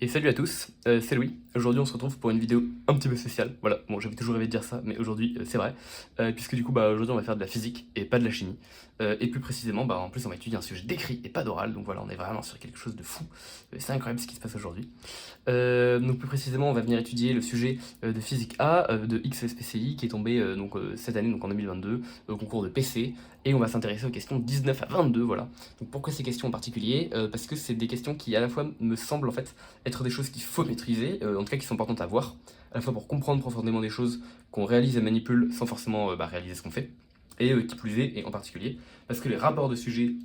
Et salut à tous, c'est Louis. Aujourd'hui on se retrouve pour une vidéo un petit peu spéciale. Voilà, bon j'avais toujours rêvé de dire ça, mais aujourd'hui c'est vrai. Puisque du coup aujourd'hui on va faire de la physique et pas de la chimie. Et plus précisément, en plus on va étudier un sujet d'écrit et pas d'oral, donc voilà, on est vraiment sur quelque chose de fou. C'est incroyable ce qui se passe aujourd'hui. Donc plus précisément on va venir étudier le sujet de physique A de XSPCI qui est tombé cette année, donc en 2022, au concours de PC. Et on va s'intéresser aux questions 19 à 22, voilà. Donc pourquoi ces questions en particulier? Parce que c'est des questions qui à la fois me semblent en fait être des choses qu'il faut maîtriser, en tout cas qui sont importantes à voir, à la fois pour comprendre profondément des choses qu'on réalise et manipule sans forcément réaliser ce qu'on fait, et qui plus est, et en particulier, parce que les rapports de jury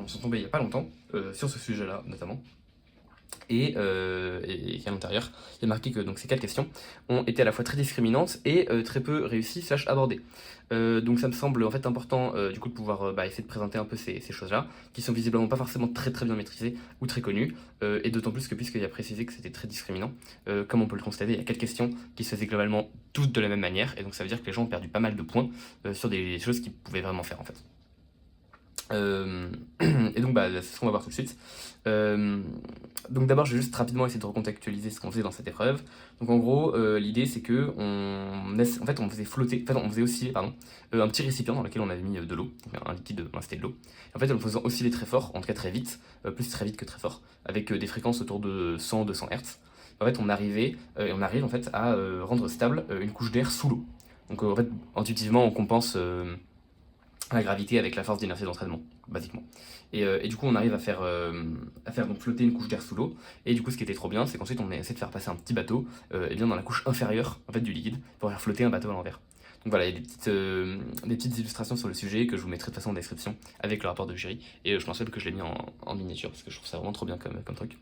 sont tombés il n'y a pas longtemps, sur ce sujet-là notamment, et à l'intérieur, il y a marqué que donc, ces 4 questions ont été à la fois très discriminantes et très peu réussies slash abordées. Donc ça me semble en fait important du coup de pouvoir essayer de présenter un peu ces choses-là, qui sont visiblement pas forcément très très bien maîtrisées ou très connues, et d'autant plus que puisqu'il a précisé que c'était très discriminant, comme on peut le constater, il y a 4 questions qui se faisaient globalement toutes de la même manière, et donc ça veut dire que les gens ont perdu pas mal de points sur des choses qu'ils pouvaient vraiment faire en fait. Et donc c'est ce qu'on va voir tout de suite. Donc d'abord je vais juste rapidement essayer de recontextualiser ce qu'on faisait dans cette épreuve. Donc en gros l'idée c'est que on faisait flotter, on faisait osciller pardon, un petit récipient dans lequel on avait mis de l'eau, donc un liquide, c'était de l'eau. En fait en le faisant osciller très fort, en tout cas très vite, plus très vite que très fort, avec des fréquences autour de 100-200 Hz. En fait on arrive en fait à rendre stable une couche d'air sous l'eau. Donc en fait intuitivement on compense la gravité avec la force d'inertie d'entraînement, basiquement. Et du coup, on arrive à faire donc flotter une couche d'air sous l'eau. Et du coup, ce qui était trop bien, c'est qu'ensuite, on essaie de faire passer un petit bateau et bien dans la couche inférieure en fait, du liquide pour faire flotter un bateau à l'envers. Donc voilà, il y a des petites illustrations sur le sujet que je vous mettrai de toute façon en description avec le rapport de jury. Et je pense même que je l'ai mis en miniature parce que je trouve ça vraiment trop bien comme truc.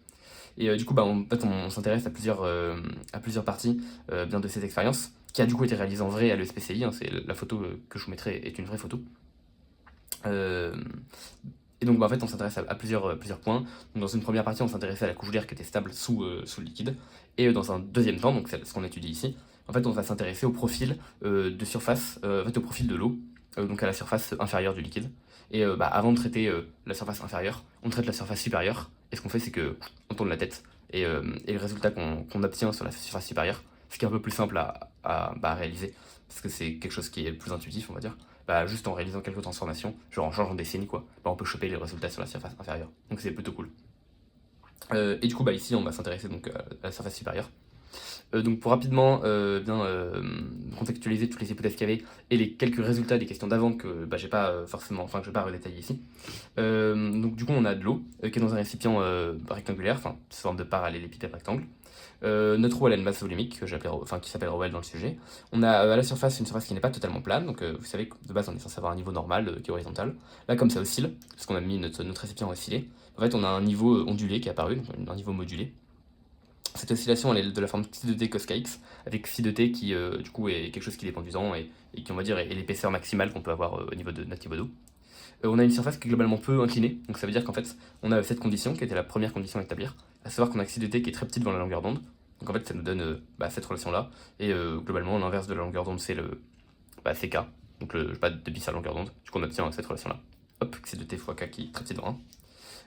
Et du coup, en fait, on s'intéresse à plusieurs parties bien de cette expérience qui a du coup été réalisée en vrai à l'ESPCI. Hein, c'est la photo que je vous mettrai est une vraie photo. Euh, et donc en fait on s'intéresse à plusieurs points. Donc, dans une première partie on s'intéressait à la couche d'air qui était stable sous le liquide. Et dans un deuxième temps, donc c'est ce qu'on étudie ici, en fait on va s'intéresser au profil de surface, en fait au profil de l'eau, donc à la surface inférieure du liquide. Et avant de traiter la surface inférieure, on traite la surface supérieure. Et ce qu'on fait c'est que on tourne la tête. Et le résultat qu'on obtient sur la surface supérieure, ce qui est un peu plus simple à réaliser, parce que c'est quelque chose qui est plus intuitif on va dire, juste en réalisant quelques transformations, genre en changeant des signes, quoi, on peut choper les résultats sur la surface inférieure. Donc c'est plutôt cool. Et du coup, ici, on va s'intéresser donc à la surface supérieure. Donc pour rapidement contextualiser toutes les hypothèses qu'il y avait et les quelques résultats des questions d'avant que j'ai pas forcément, enfin que je vais pas redétailler ici. Donc du coup on a de l'eau qui est dans un récipient rectangulaire, enfin sous forme de parallélépipède rectangle. Notre eau elle a une masse volumique qui s'appelle ρL dans le sujet. On a à la surface une surface qui n'est pas totalement plane, donc vous savez que de base on est censé avoir un niveau normal qui est horizontal. Là comme ça oscille, parce qu'on a mis notre récipient oscillé, en fait on a un niveau ondulé qui est apparu, donc un niveau modulé. Cette oscillation elle est de la forme psi de t cos kx, avec psi de t qui du coup est quelque chose qui dépend du temps et qui on va dire est l'épaisseur maximale qu'on peut avoir au niveau de notre niveau d'eau. On a une surface qui est globalement peu inclinée, donc ça veut dire qu'en fait on a cette condition qui était la première condition à établir, à savoir qu'on a psi de t qui est très petit devant la longueur d'onde. Donc en fait ça nous donne cette relation là, et globalement l'inverse de la longueur d'onde c'est c'est k, donc je sais pas de bis à longueur d'onde, du coup on obtient cette relation là. Hop, psi de t fois k qui est très petit devant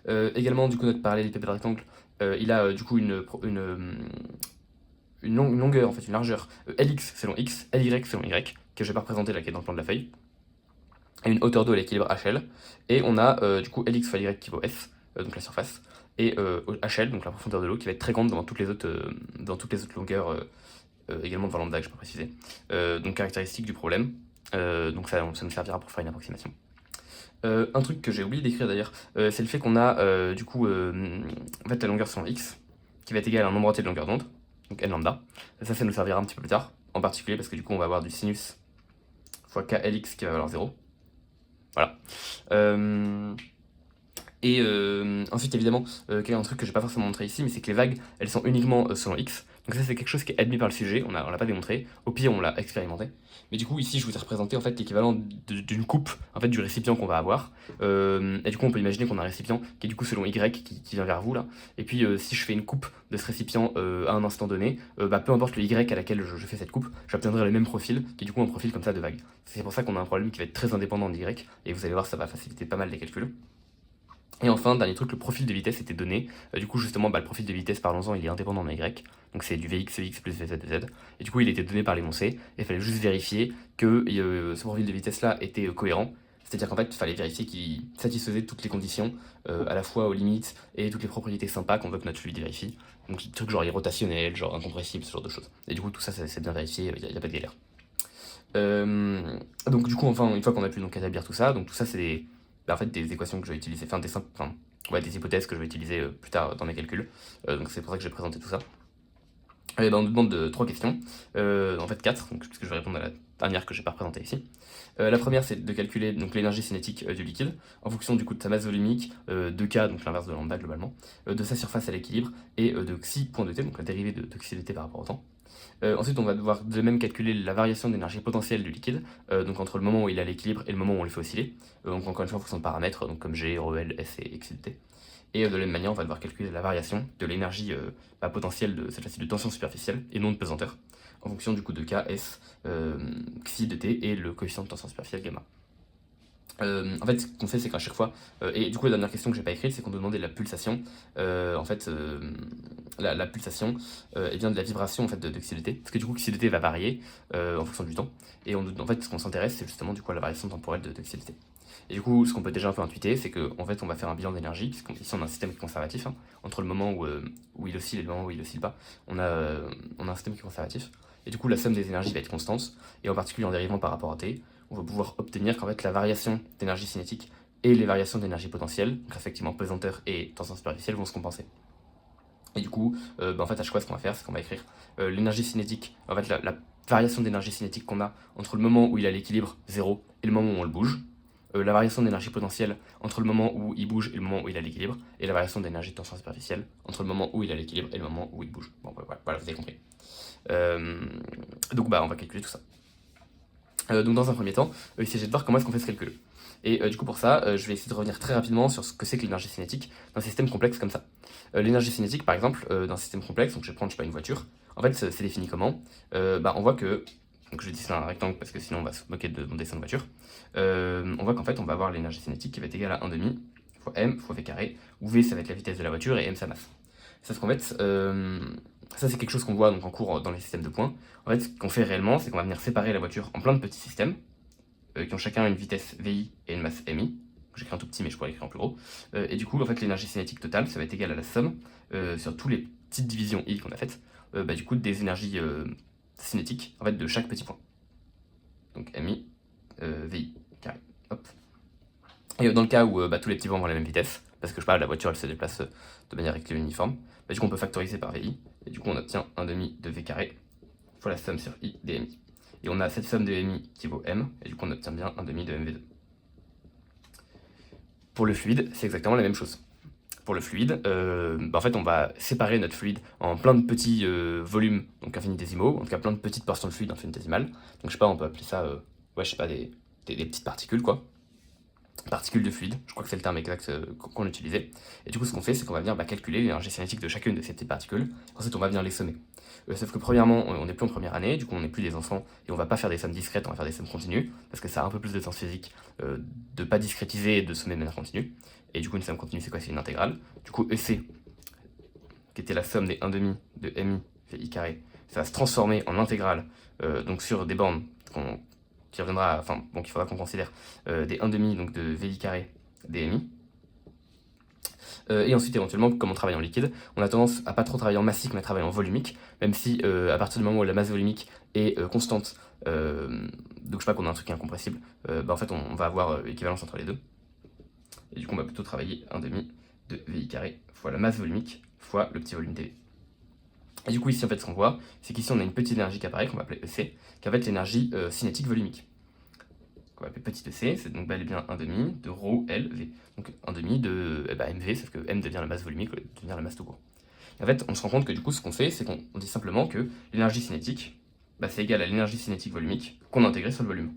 1. Également du coup notre parallélépipède rectangle, il a du coup une longueur, en fait une largeur Lx selon x, Ly selon y, que je vais pas représenter là qui est dans le plan de la feuille, et une hauteur d'eau à l'équilibre HL, et on a du coup Lx fois Y qui vaut S, donc la surface, et HL, donc la profondeur de l'eau, qui va être très grande dans toutes les autres longueurs, également devant lambda que je peux préciser. Donc caractéristique du problème, donc ça nous servira pour faire une approximation. Un truc que j'ai oublié d'écrire d'ailleurs, c'est le fait qu'on a du coup en fait la longueur selon x, qui va être égale à un nombre entier de longueur d'onde, donc n lambda. Ça nous servira un petit peu plus tard, en particulier parce que du coup on va avoir du sinus fois klx qui va valoir 0. Voilà. Ensuite, évidemment, il y a un truc que je n'ai pas forcément montré ici, mais c'est que les vagues, elles sont uniquement selon x. Donc ça, c'est quelque chose qui est admis par le sujet, on l'a pas démontré. Au pire, on l'a expérimenté. Mais du coup, ici, je vous ai représenté en fait l'équivalent d'une coupe en fait du récipient qu'on va avoir. Et du coup, on peut imaginer qu'on a un récipient qui est du coup selon y qui vient vers vous là. Et puis, si je fais une coupe de ce récipient à un instant donné, peu importe le y à laquelle je fais cette coupe, j'obtiendrai le même profil, qui est du coup un profil comme ça de vague. C'est pour ça qu'on a un problème qui va être très indépendant de y. Et vous allez voir, ça va faciliter pas mal les calculs. Et enfin, dernier truc, le profil de vitesse était donné. Du coup, justement, le profil de vitesse, parlons-en, il est indépendant de Y. Donc c'est du Vx plus Vz. Et du coup, il était donné par l'énoncé. Et il fallait juste vérifier que ce profil de vitesse-là était cohérent. C'est-à-dire qu'en fait, il fallait vérifier qu'il satisfaisait toutes les conditions, à la fois aux limites et toutes les propriétés sympas qu'on veut que notre fluide vérifie. Donc des trucs genre irrotationnel, genre incompressible, ce genre de choses. Et du coup, tout ça, c'est bien vérifié, il n'y a pas de galère. Donc du coup, enfin, une fois qu'on a pu donc établir tout ça, donc tout ça, c'est en fait, des équations que je vais utiliser, des hypothèses que je vais utiliser plus tard dans mes calculs. Donc c'est pour ça que j'ai présenté tout ça. Et ben, on nous demande de 3 questions, en fait 4, donc, puisque je vais répondre à la dernière que j'ai pas représentée ici. La première, c'est de calculer donc l'énergie cinétique du liquide en fonction du coup de sa masse volumique, de K, donc l'inverse de lambda globalement, de sa surface à l'équilibre et de xi point de t, donc la dérivée de xi de t par rapport au temps. Ensuite, on va devoir de même calculer la variation d'énergie potentielle du liquide, donc entre le moment où il est à l'équilibre et le moment où on le fait osciller. Donc encore une fois en fonction de paramètres, donc comme G, ρl, S et xi de t. Et de la même manière, on va devoir calculer la variation de l'énergie potentielle de cette fois-ci de tension superficielle et non de pesanteur, en fonction du coup de K, S, xi de t et le coefficient de tension superficielle gamma. En fait, ce qu'on fait, c'est qu'à chaque fois, et du coup, la dernière question que j'ai pas écrite, c'est qu'on nous demandait la pulsation. La pulsation vient de la vibration en fait, de xi de t, parce que du coup, xi de t va varier en fonction du temps, et en fait, ce qu'on s'intéresse, c'est justement du coup à la variation temporelle de xi de t. Et du coup, ce qu'on peut déjà un peu intuiter, c'est qu'en fait, on va faire un bilan d'énergie, puisqu'ici on a un système qui est conservatif, hein, entre le moment où il oscille et le moment où il oscille pas, on a un système qui est conservatif. Et du coup, la somme des énergies va être constante, et en particulier en dérivant par rapport à t, on va pouvoir obtenir qu'en fait la variation d'énergie cinétique et les variations d'énergie potentielle, donc effectivement pesanteur et tension superficielle, vont se compenser. Et du coup, en fait, à chaque fois, ce qu'on va faire, c'est qu'on va écrire l'énergie cinétique, en fait, la variation d'énergie cinétique qu'on a entre le moment où il est à l'équilibre 0 et le moment où on le bouge, la variation d'énergie potentielle entre le moment où il bouge et le moment où il est à l'équilibre, et la variation d'énergie de tension superficielle entre le moment où il est à l'équilibre et le moment où il bouge. Bon, voilà, vous avez compris. Donc, on va calculer tout ça. Donc dans un premier temps, il s'agit de voir comment est-ce qu'on fait ce calcul. Et du coup pour ça, je vais essayer de revenir très rapidement sur ce que c'est que l'énergie cinétique dans un système complexe comme ça. L'énergie cinétique par exemple, dans un système complexe, donc je vais prendre une voiture, en fait c'est défini comment on voit que, donc je dessine un rectangle parce que sinon on va se moquer de mon dessin de voiture, on voit qu'en fait on va avoir l'énergie cinétique qui va être égale à 1,5 fois m fois v carré, où v ça va être la vitesse de la voiture et m sa masse. Sauf qu'en fait, ça c'est quelque chose qu'on voit donc en cours dans les systèmes de points. En fait, ce qu'on fait réellement, c'est qu'on va venir séparer la voiture en plein de petits systèmes qui ont chacun une vitesse VI et une masse MI. J'écris un tout petit, mais je pourrais l'écrire en plus gros. Et du coup, en fait, l'énergie cinétique totale, ça va être égal à la somme sur toutes les petites divisions I qu'on a faites, du coup, des énergies cinétiques en fait, de chaque petit point. Donc MI, VI, carré. Hop. Et dans le cas où tous les petits points vont à la même vitesse, parce que je parle, la voiture elle se déplace de manière rectiligne uniforme, du coup on peut factoriser par VI, et du coup on obtient 1,5 de V carré fois la somme sur I des MI. Et on a cette somme de MI qui vaut M, et du coup on obtient bien 1,5 de MV2. Pour le fluide, c'est exactement la même chose. Pour le fluide, en fait on va séparer notre fluide en plein de petits volumes, donc infinitésimaux, en tout cas plein de petites portions de fluide infinitésimales. Donc je sais pas, on peut appeler ça, des petites particules quoi. Particules de fluide, je crois que c'est le terme exact qu'on utilisait. Et du coup, ce qu'on fait, c'est qu'on va venir calculer l'énergie cinétique de chacune de ces petites particules. Ensuite, on va venir les sommer. Sauf que premièrement, on n'est plus en première année, du coup, on n'est plus des enfants et on va pas faire des sommes discrètes, on va faire des sommes continues, parce que ça a un peu plus de sens physique de pas discrétiser et de sommer de manière continue. Et du coup, une somme continue, c'est quoi? C'est une intégrale. Du coup, EC, qui était la somme des 1,5 de MI fait I carré, ça va se transformer en intégrale, donc sur des bornes qui reviendra, qu'il faudra qu'on considère des 1,5 donc de VI carré DMI. Et ensuite, éventuellement, comme on travaille en liquide, on a tendance à pas trop travailler en massique, mais à travailler en volumique, même si à partir du moment où la masse volumique est constante, donc je sais pas qu'on a un truc incompressible, en fait on va avoir équivalence entre les deux. Et du coup, on va plutôt travailler 1,5 de VI carré fois la masse volumique fois le petit volume TV. Et du coup, ici, en fait, ce qu'on voit, c'est qu'ici, on a une petite énergie qui apparaît, qu'on va appeler EC, qui est en fait l'énergie cinétique volumique. On va appeler petite EC, c'est donc bel et bien 1,5 de ρ L V. Donc 1,5 de MV, sauf que M devient la masse volumique, devient la masse tout court. Et en fait, on se rend compte que du coup, ce qu'on fait, c'est qu'on dit simplement que l'énergie cinétique, c'est égal à l'énergie cinétique volumique qu'on a intégrée sur le volume.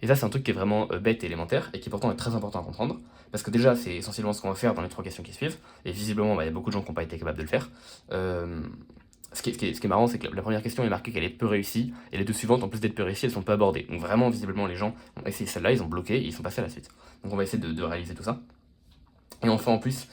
Et ça, c'est un truc qui est vraiment bête et élémentaire, et qui pourtant est très important à comprendre, parce que déjà, c'est essentiellement ce qu'on va faire dans les 3 questions qui suivent, et visiblement, il y a beaucoup de gens qui n'ont pas été capables de le faire. Ce qui est marrant, c'est que la première question est marquée qu'elle est peu réussie, et les deux suivantes, en plus d'être peu réussies, elles sont pas abordées. Donc vraiment, visiblement, les gens ont essayé celle-là, ils ont bloqué, et ils sont passés à la suite. Donc on va essayer de réaliser tout ça. Et enfin en plus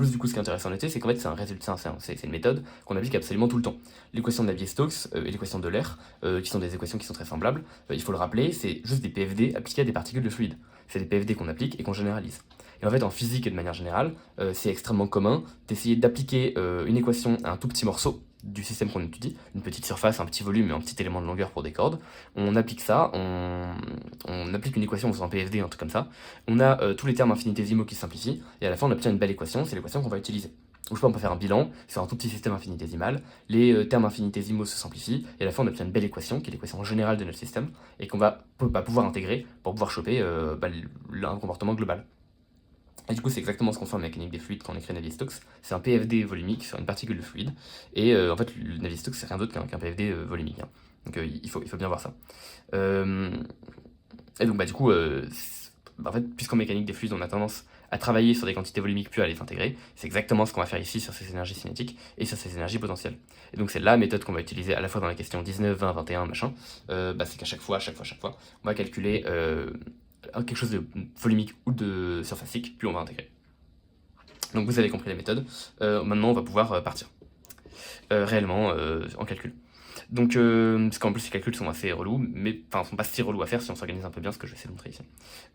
du coup ce qui est intéressant à noter, c'est qu'en fait c'est un résultat, c'est une méthode qu'on applique absolument tout le temps. L'équation de Navier-Stokes et l'équation de l'air, qui sont des équations qui sont très semblables, il faut le rappeler, c'est juste des PFD appliqués à des particules de fluide. C'est des PFD qu'on applique et qu'on généralise. Et en fait en physique et de manière générale, c'est extrêmement commun d'essayer d'appliquer une équation à un tout petit morceau du système qu'on étudie, une petite surface, un petit volume et un petit élément de longueur pour des cordes. On applique ça, on applique une équation en faisant un PFD, un truc comme ça. On a tous les termes infinitésimaux qui se simplifient, et à la fin on obtient une belle équation, c'est l'équation qu'on va utiliser. Ou je sais pas, on peut faire un bilan sur un tout petit système infinitésimal, les termes infinitésimaux se simplifient, et à la fin on obtient une belle équation, qui est l'équation générale de notre système, et qu'on va pouvoir intégrer pour pouvoir choper un comportement global. Et du coup, c'est exactement ce qu'on fait en mécanique des fluides quand on écrit Navier-Stokes. C'est un PFD volumique sur une particule de fluide. Et en fait, le Navier-Stokes, c'est rien d'autre qu'un PFD volumique. Hein. Donc il faut bien voir ça. Euh, et donc, du coup, en fait, puisqu'en mécanique des fluides, on a tendance à travailler sur des quantités volumiques puis à les intégrer, c'est exactement ce qu'on va faire ici sur ces énergies cinétiques et sur ces énergies potentielles. Et donc, c'est la méthode qu'on va utiliser à la fois dans la question 19, 20, 21, machin. C'est qu'à chaque fois, on va calculer quelque chose de volumique ou de surfacique, puis on va intégrer. Donc vous avez compris la méthode. Maintenant, on va pouvoir partir réellement en calcul. Donc, parce qu'en plus, ces calculs sont assez relous, mais enfin, sont pas si relous à faire si on s'organise un peu bien, ce que je vais essayer de montrer ici.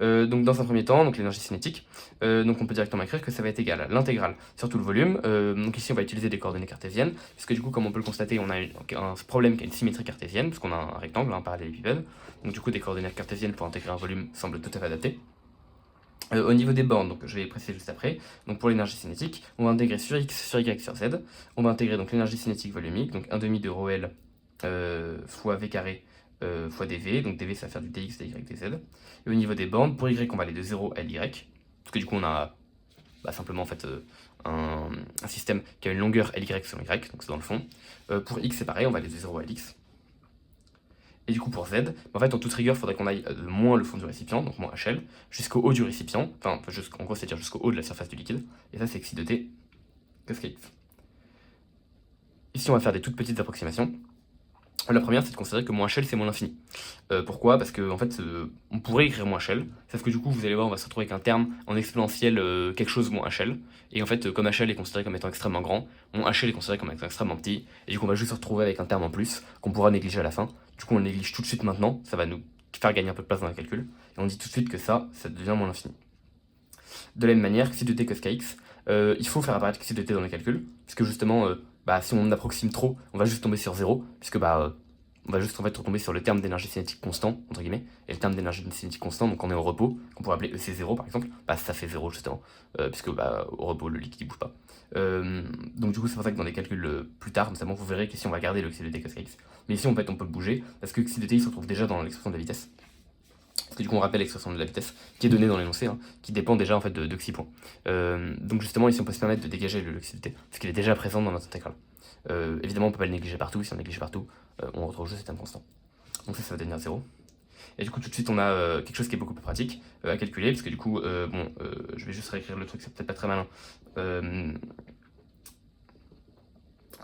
Donc, dans un premier temps, donc l'énergie cinétique, donc on peut directement écrire que ça va être égal à l'intégrale sur tout le volume. Donc, ici, on va utiliser des coordonnées cartésiennes, puisque du coup, comme on peut le constater, on a un problème qui a une symétrie cartésienne, parce qu'on a un rectangle, un parallélépipède. Donc, du coup, des coordonnées cartésiennes pour intégrer un volume semblent tout à fait adaptées. Au niveau des bornes, donc je vais les préciser juste après, donc pour l'énergie cinétique, on va intégrer sur x, sur y, sur z, on va intégrer donc l'énergie cinétique volumique, donc 1 demi de rho L fois v carré fois dv, donc dv ça va faire du dx, dy, dz. Et au niveau des bornes, pour y on va aller de 0 à ly, parce que du coup on a simplement en fait un système qui a une longueur ly sur y, donc c'est dans le fond. Pour x c'est pareil, on va aller de 0 à lx. Et du coup pour Z, en fait en toute rigueur, il faudrait qu'on aille de moins le fond du récipient, donc moins HL, jusqu'au haut du récipient, enfin en gros c'est-à-dire jusqu'au haut de la surface du liquide, et ça c'est xi de t cascade. Ici on va faire des toutes petites approximations. La première c'est de considérer que moins HL c'est moins l'infini. Pourquoi? Parce que en fait on pourrait écrire moins HL, sauf que du coup vous allez voir on va se retrouver avec un terme en exponentielle quelque chose moins HL, et en fait comme HL est considéré comme étant extrêmement grand, moins HL est considéré comme étant extrêmement petit, et du coup on va juste se retrouver avec un terme en plus qu'on pourra négliger à la fin. Du coup on le néglige tout de suite maintenant, ça va nous faire gagner un peu de place dans le calcul, et on dit tout de suite que ça devient moins l'infini. De la même manière, xi de t cos kx, il faut faire apparaître xi de t dans le calcul, puisque justement si on approxime trop, on va juste tomber sur 0, puisque on va juste en fait retomber sur le terme d'énergie cinétique constant, entre guillemets, et le terme d'énergie cinétique constant, donc on est au repos, qu'on pourrait appeler EC0 par exemple, ça fait 0 justement, puisque au repos le liquide il bouge pas. Donc du coup c'est pour ça que dans les calculs plus tard, notamment vous verrez qu'ici on va garder le xi de t cos kx, mais ici en fait on peut le bouger, parce que xi de t il se retrouve déjà dans l'expression de la vitesse. Parce que du coup on rappelle l'expression de la vitesse qui est donnée dans l'énoncé, hein, qui dépend déjà en fait de xi points. Donc justement ici on peut se permettre de dégager le xi de t, parce qu'il est déjà présent dans notre intégrale. Évidemment on peut pas le négliger partout, si on néglige partout, on retrouve juste cet terme constant. Donc ça va devenir 0. Et du coup tout de suite on a quelque chose qui est beaucoup plus pratique à calculer, parce que du coup, je vais juste réécrire le truc, c'est peut-être pas très malin.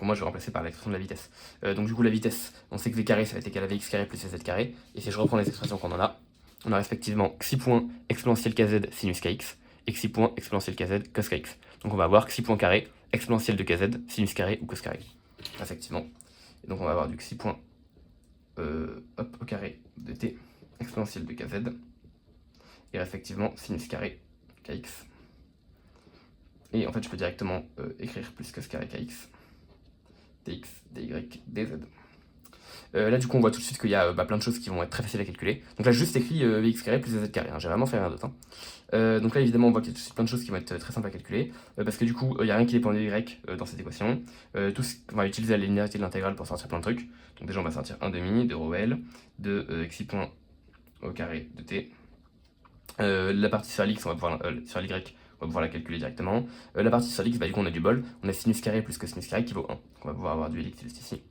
Moi je vais remplacer par l'expression de la vitesse. Donc du coup la vitesse, on sait que v carré ça va être égal à vx carré plus vz carré, et si je reprends les expressions qu'on en a, on a respectivement xi point exponentielle kz sinus kx et xi point exponentielle kz cos kx. Donc on va avoir xi point carré exponentielle de kz sinus carré ou cos carré, effectivement. Et donc on va avoir du xi point au carré de t exponentielle de kz et respectivement sinus carré kx. Et en fait je peux directement écrire plus cos carré kx dx, dy, dz. Là du coup on voit tout de suite qu'il y a plein de choses qui vont être très faciles à calculer. Donc là j'ai juste écrit vx carré plus vz carré, hein. J'ai vraiment fait rien d'autre. Donc là évidemment on voit qu'il y a plein de choses qui vont être très simples à calculer, parce que du coup il n'y a rien qui dépend de y dans cette équation. On va utiliser la linéarité de l'intégrale pour sortir plein de trucs. Donc déjà on va sortir 1 demi de rho L de xi point au carré de t. La partie sur l'x, on va pouvoir sur l'y, on va pouvoir la calculer directement. La partie sur l'x, du coup on a du bol, on a sinus carré plus cosinus carré qui vaut 1. Donc on va pouvoir avoir du lx juste ici.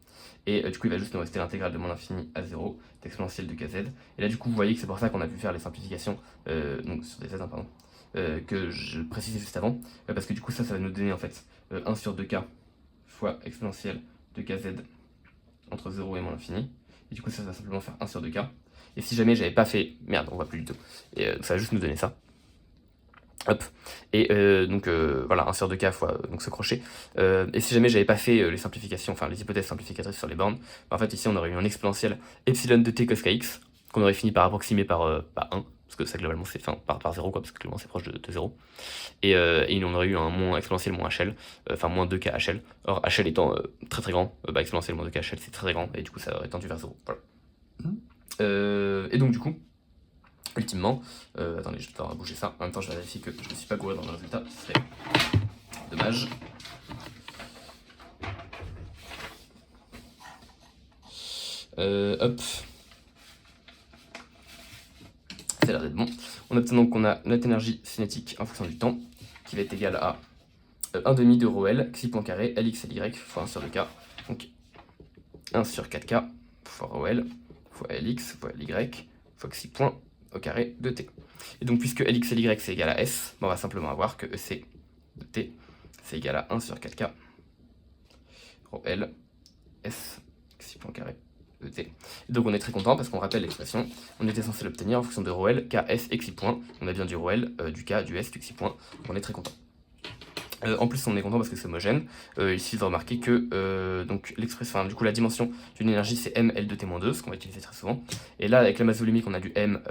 Et du coup il va juste nous rester l'intégrale de moins l'infini à 0 d'exponentielle de kz. Et là du coup vous voyez que c'est pour ça qu'on a pu faire les simplifications donc sur des z, pardon, que je précisais juste avant, parce que du coup ça va nous donner en fait 1 sur 2k fois exponentielle de kz entre 0 et moins l'infini. Et du coup ça va simplement faire 1 sur 2k. Et si jamais j'avais pas fait... Merde, on voit plus du tout. Et ça va juste nous donner ça. Hop. Et donc voilà, 1 sur 2k fois donc ce crochet. Et si jamais j'avais pas fait les simplifications, enfin les hypothèses simplificatrices sur les bornes, en fait ici on aurait eu un exponentiel epsilon de t cos kx qu'on aurait fini par approximer par 1, parce que ça globalement c'est par 0 quoi, parce que globalement c'est proche de 0. Et on aurait eu un moins exponentiel moins HL, enfin moins 2k HL. Or HL étant très très grand, exponentiel moins 2k HL c'est très très grand, et du coup ça aurait tendu vers 0. Voilà. Et donc du coup, ultimement, attendez, je vais devoir bouger ça. En même temps, je vais vérifier que je ne me suis pas gouré dans le résultat. Ce serait dommage. Hop. Ça a l'air d'être bon. On obtient donc qu'on a notre énergie cinétique en fonction du temps, qui va être égale à 1 demi de ρ L, xi point carré, Lx Ly, fois 1 sur 2k. Donc 1 sur 4k, fois ρ L, fois Lx, fois Ly, fois xi point au carré de t. Et donc puisque Lx et Ly c'est égal à S, on va simplement avoir que EC de t c'est égal à 1 sur 4k ρ L S xi point carré de t. Et donc on est très content parce qu'on rappelle l'expression, on était censé l'obtenir en fonction de ρ L, k, S et xi point. On a bien du ρ L, du k, du S, du xi point. Donc on est très content. En plus, on est content parce que c'est homogène. Il suffit de remarquer que donc l'expression, du coup, la dimension d'une énergie c'est m L de t-2, ce qu'on va utiliser très souvent. Et là, avec la masse volumique, on a du m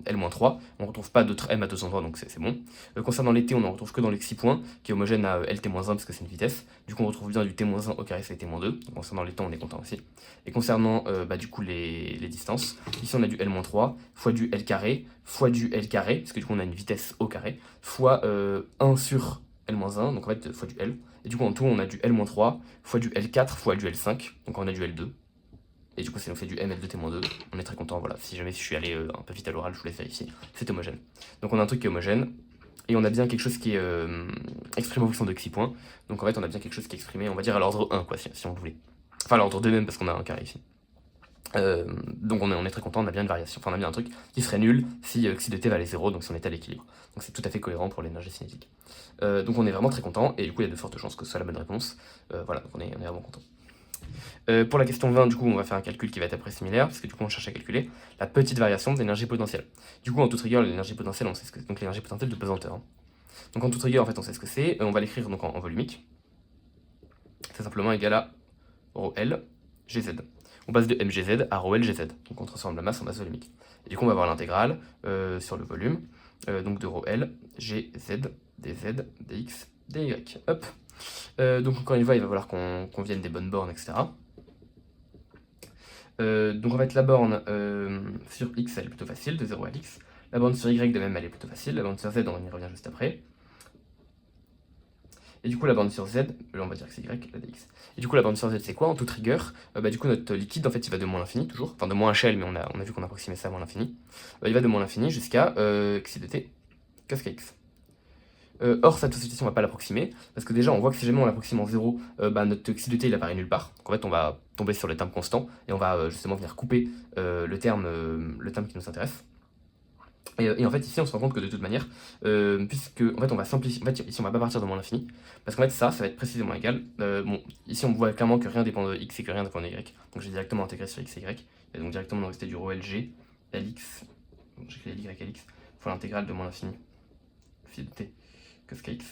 L-3. On ne retrouve pas d'autres m à deux endroits, donc c'est bon. Concernant les t, on n'en retrouve que dans les 6 points, qui est homogène à LT-1 parce que c'est une vitesse. Du coup, on retrouve bien du t-1 au carré c'est t-2. Donc, concernant les temps, on est content aussi. Et concernant du coup les distances, ici on a du L-3 fois du L carré fois du L carré, parce que du coup on a une vitesse au carré, fois 1 sur L-1, donc en fait fois du L. Et du coup en tout on a du L-3 fois du L4 fois du L5, donc on a du L2. Et du coup ça nous fait du ML de T-2, on est très content, voilà. Si jamais je suis allé un peu vite à l'oral, je vous laisse vérifier, c'est homogène. Donc on a un truc qui est homogène, et on a bien quelque chose qui est exprimé en fonction de xi point. Donc en fait on a bien quelque chose qui est exprimé, on va dire à l'ordre 1 quoi, si on voulait. Enfin à l'ordre 2 même parce qu'on a un carré ici. Donc on est très content, on a bien une variation, enfin on a bien un truc qui serait nul si xi de t valait 0, donc si on était à l'équilibre. Donc c'est tout à fait cohérent pour l'énergie cinétique. Donc on est vraiment très content, et du coup il y a de fortes chances que ce soit la bonne réponse. Voilà, donc on est vraiment content. Pour la question 20, du coup, on va faire un calcul qui va être après similaire, parce que du coup, on cherche à calculer la petite variation d'énergie potentielle. Du coup, en toute rigueur, l'énergie potentielle, on sait ce que c'est, donc l'énergie potentielle de pesanteur. Hein. Donc en toute rigueur, en fait, on sait ce que c'est. On va l'écrire donc en volumique. C'est simplement égal à ρL gz. On passe de mgz à ρL gz. Donc on transforme la masse en masse volumique. Et du coup, on va avoir l'intégrale sur le volume, donc de ρL gz dz dx dy. Hop. Donc encore une fois, il va falloir qu'on vienne des bonnes bornes, etc. Donc en fait la borne sur x elle est plutôt facile, de 0 à x. La borne sur y de même elle est plutôt facile. La borne sur z on y revient juste après. Et du coup la borne sur z, là on va dire que c'est y, la dx. Et du coup la borne sur z c'est quoi en toute rigueur? Du coup notre liquide en fait il va de moins l'infini toujours, enfin de moins HL mais on a vu qu'on approximait ça à moins l'infini. Il va de moins l'infini jusqu'à xi de t cos kx. Or, cette situation, on va pas l'approximer, parce que déjà, on voit que si jamais on l'approxime en 0, notre xi de t, il apparaît nulle part. Donc en fait, on va tomber sur le terme constant, et on va justement venir couper le terme qui nous intéresse. Et en fait, ici, on se rend compte que de toute manière, puisque en fait, on va simplifier. En fait, ici, on va pas partir de moins l'infini, parce qu'en fait, ça va être précisément égal. Bon, ici, on voit clairement que rien dépend de x et que rien dépend de y. Donc, j'ai directement intégré sur x et y, et donc directement, on restait du ρ Lg, Lx, donc j'écris y Lx, fois l'intégrale de moins l'infini, phi de t cos kx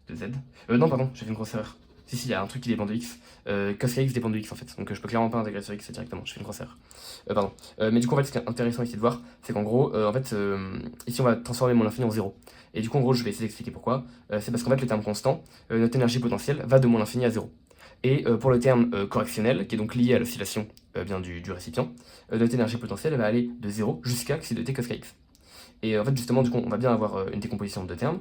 de z. Non, pardon, j'ai fait une grosse erreur. Si, il y a un truc qui dépend de x. Cos kx dépend de x en fait. Donc je peux clairement pas intégrer sur x directement. Je fais une grosse erreur. Pardon. Mais du coup, en fait, ce qui est intéressant ici de voir, c'est qu'en gros, ici on va transformer mon infini en 0. Et du coup, en gros, je vais essayer d'expliquer pourquoi. C'est parce qu'en fait, le terme constant, notre énergie potentielle, va de moins l'infini à 0. Et pour le terme correctionnel, qui est donc lié à l'oscillation bien du récipient, notre énergie potentielle va aller de 0 jusqu'à xi de t cos kx. Et en fait, justement, du coup, on va bien avoir une décomposition de deux termes.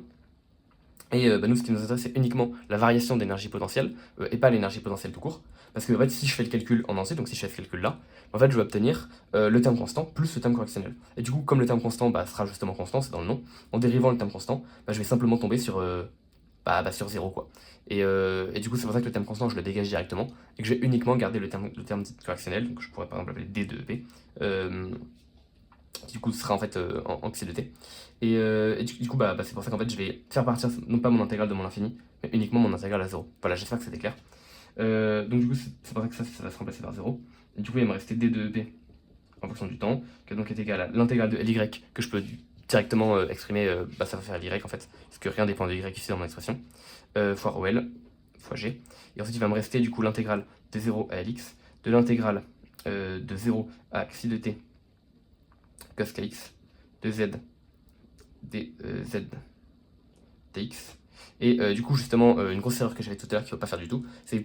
Et nous, ce qui nous intéresse, c'est uniquement la variation d'énergie potentielle, et pas l'énergie potentielle tout court. Parce que en fait, si je fais le calcul en entier, donc si je fais ce calcul-là, en fait, je vais obtenir le terme constant plus le terme correctionnel. Et du coup, comme le terme constant sera justement constant, c'est dans le nom, en dérivant le terme constant, je vais simplement tomber sur 0, quoi. Et du coup, c'est pour ça que le terme constant, je le dégage directement, et que je vais uniquement garder le terme correctionnel, donc je pourrais par exemple l'appeler d de p, qui du coup sera en fait en xi de t. Et du coup, c'est pour ça qu'en fait, je vais faire partir non pas mon intégrale de mon infini, mais uniquement mon intégrale à 0. Voilà, j'espère que c'était clair. Donc du coup, c'est pour ça que ça va se remplacer par 0. Et du coup, il va me rester d de p en fonction du temps, qui donc est égal à l'intégrale de Ly que je peux directement exprimer, ça va faire y en fait, parce que rien dépend de y ici dans mon expression, fois rho L, fois G. Et ensuite il va me rester du coup l'intégrale de 0 à Lx, de l'intégrale de 0 à xi de t cos kx, de z z dx. Et du coup, justement, une grosse erreur que j'avais tout à l'heure qu'il ne faut pas faire du tout, c'est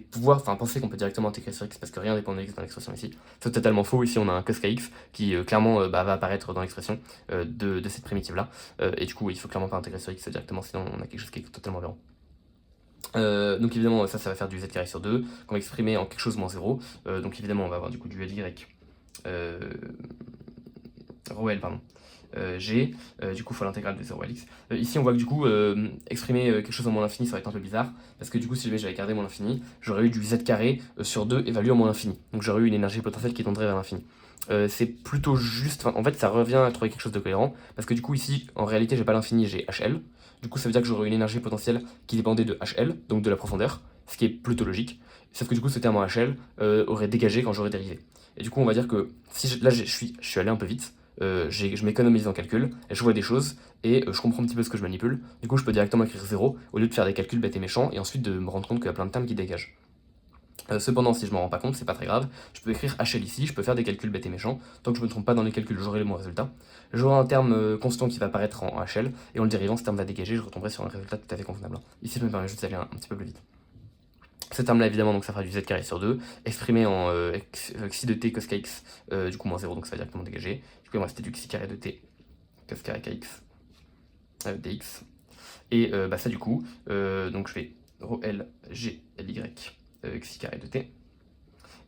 penser qu'on peut directement intégrer sur x parce que rien dépend de x dans l'expression ici. C'est totalement faux. Ici, on a un cos kx qui clairement va apparaître dans l'expression de cette primitive-là. Et du coup, il faut clairement pas intégrer sur x directement, sinon on a quelque chose qui est totalement aberrant. Donc évidemment, ça va faire du z carré sur 2, qu'on va exprimer en quelque chose moins 0. Donc évidemment, on va avoir du coup du ly, rho L, pardon. G, du coup il faut l'intégrale de 0 à x. Ici on voit que du coup exprimer quelque chose en moins l'infini ça va être un peu bizarre, parce que du coup si jamais j'avais gardé moins l'infini, j'aurais eu du z carré sur 2 évalué en moins l'infini, donc j'aurais eu une énergie potentielle qui tendrait vers l'infini. C'est plutôt juste, en fait ça revient à trouver quelque chose de cohérent, parce que du coup ici en réalité j'ai pas l'infini, j'ai HL, du coup ça veut dire que j'aurais une énergie potentielle qui dépendait de HL, donc de la profondeur, ce qui est plutôt logique, sauf que du coup ce terme en HL aurait dégagé quand j'aurais dérivé. Et du coup on va dire que si là je suis allé un peu vite, je m'économise en calcul, et je vois des choses, et je comprends un petit peu ce que je manipule. Du coup, je peux directement écrire 0, au lieu de faire des calculs bêtes et méchants, et ensuite de me rendre compte qu'il y a plein de termes qui dégagent. Cependant, si je m'en rends pas compte, c'est pas très grave. Je peux écrire HL ici, je peux faire des calculs bêtes et méchants. Tant que je me trompe pas dans les calculs, j'aurai le bon résultat. J'aurai un terme constant qui va apparaître en HL, et en le dérivant, ce terme va dégager, je retomberai sur un résultat tout à fait convenable. Ici, je me permets juste d'aller un petit peu plus vite. Ce terme-là, évidemment, donc ça fera du z carré sur 2, exprimé en xi de t cos kx, du coup moins 0, donc ça va directement dégager. Du coup, il me reste du xi carré de t cos carré kx dx. Et ça, du coup, donc je fais rho L, G, Ly, xi carré de t.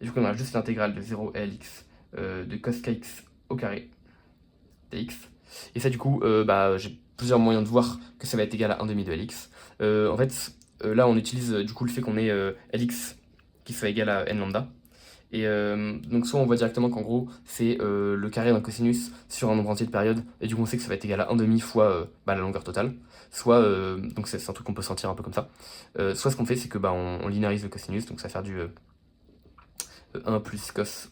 Et du coup, on a juste l'intégrale de 0 à Lx de cos kx au carré dx. Et ça, du coup, j'ai plusieurs moyens de voir que ça va être égal à 1/2 de Lx. En fait, là, on utilise du coup le fait qu'on ait Lx qui soit égal à n lambda. Et donc soit on voit directement qu'en gros c'est le carré d'un cosinus sur un nombre entier de périodes, et du coup on sait que ça va être égal à 1/2 fois la longueur totale, soit, donc c'est un truc qu'on peut sentir un peu comme ça, soit ce qu'on fait c'est que on linéarise le cosinus, donc ça va faire du 1 plus cos